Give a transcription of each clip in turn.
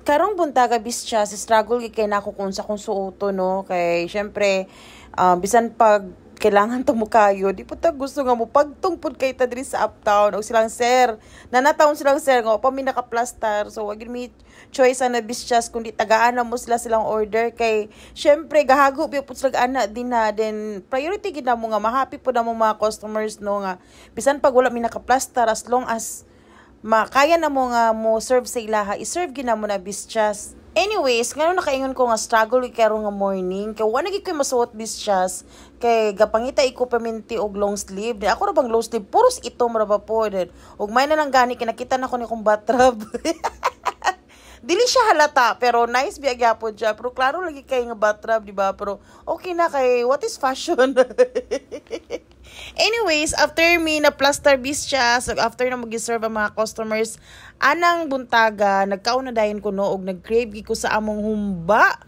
Karong buntaga bisya si struggle kay nako kung sa kung suoto no kay syempre bisan pag kailangan to mo kayo di po ta gusto nga mo pagtungpod kay ta diri sa uptown o silang sir nanataon silang sir nga pa mi naka-plaster so wag mi choice na bisyas kundi tagaan na mo silang order kay syempre gahago bi pud sila ana din na then priority gid na mo nga mahappy pud na mo mga customers no nga bisan pag wala mi naka-plaster as long as kaya na mo nga mo serve sa ilaha, i-serve gina mo na bisyas. Anyways, ngano nakaingon ko nga struggle karon nga morning, kay wala gid koy masuot bisyas, kay gapangita iko paminti og long sleeve. Di ako ra bang long sleeve, puros itom ra ba po. Ug may na lang gani kinakita na ko ni kong batrab. Dili siya halata, pero nice biya gyapon siya. Pero klaro lagi kay nga batrab, di ba? Pero okay na kay what is fashion? Anyways, after me na plaster siya, so after na mag-serve ang mga customers, anang buntaga, nagkaon na dayon ko no, og nag-crave ko sa among humba.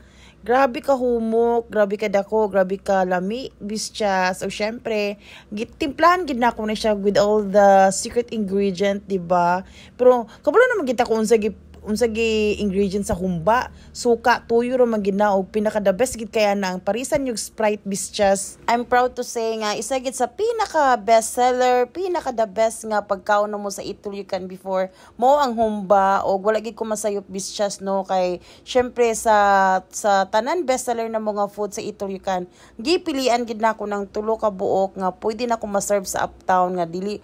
Grabe ka humok, grabe ka dako, grabe ka lami, bisya. So, syempre, timplahan gid na ko na siya with all the secret ingredient, diba? Pero, kabalo naman kita ko unsagi ingredient sa humba, suka, tuyo ra man gid na og pinaka the best gid kaya na ang parisan yung Sprite bisyas. I'm proud to say nga isa gid sa pinaka best seller, pinaka the best nga pagkaon mo sa Eat All You Can before mo ang humba og wala gid ko masayop bisyas no kay syempre sa tanan best seller na mga food sa Eat All You Can gipilian gid na ko ng tulo ka buok nga pwede na ko ma-serve sa uptown nga dili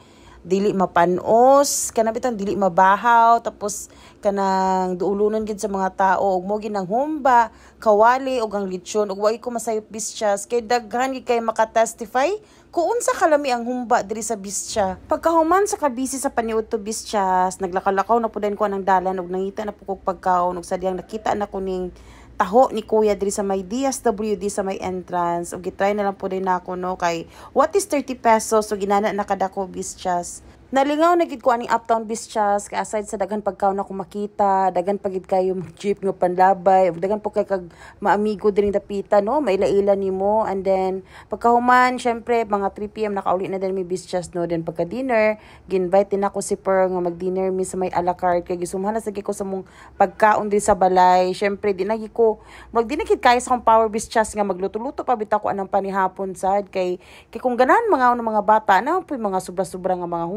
mapanos kanabitan dili mabahaw tapos kanang duulunon gid sa mga tao ug mo gid ang humba kawali ug ang lechon ug wa ko masayop bisyas kay daghan gid kay makatestify kung unsa kalami ang humba diri sa bisya. Pagkahuman sa kabisi sa paniudto bisyas naglakaw-lakaw na pud ko anang dalan ug nangita na pud pagkaon ug sadyang nakita na ko ning taho ni Kuya diri sa may DSWD sa may entrance ug gitry na lang po din nako no kay what is 30 pesos so ginana na kadako bisyas. Nalingaw na gid ko aning uptown bisyas kay aside sa daghan pagkaon na ko makita daghan pagid kayo jeep nga panlabay ug daghan po kay kag maamigo diring dapita no maila-ila nimo and then pagkahuman syempre mga 3 PM nakauli na din mi bisyas no then pagka dinner ginvite din ako si Per nga mag-dinner mi sa may a la carte kay gisumhan na ko sa mong pagkaon diri sa balay syempre di na ko di na gid kaya sa akong power bisyas nga magluto-luto pa bitaw ko anang panihapon sad kay kung ganahan mga bata na po mga sobra-sobra nga mga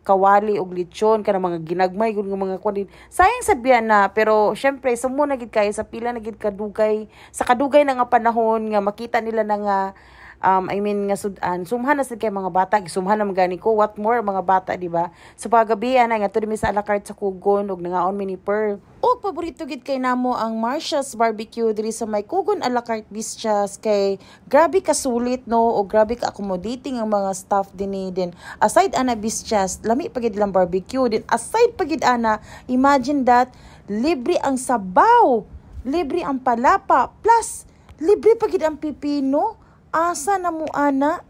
kawali og lechon kana mga ginagmay gud nga mga kunin sayang sabihan na pero syempre sumo na gid kay sa pila na gid kadugay sa kadugay na nga panahon nga makita nila na nga nga sudan sumhan na sad kay mga bata gisumhan na magani ko what more mga bata di ba sa paggabi ana nga mi sa a la carte sa Kugon ug nangaon mi ni Per ug paborito gid kay namo ang Marsha's Barbecue diri sa may Kugon a la carte bisyas kay grabe ka sulit no o grabe ka accommodating ang mga staff dinhi din aside ana bisyas lami pagid lang barbecue din aside pagid ana imagine that libre ang sabaw libre ang palapa plus libre pagid ang pipino asa na mo ana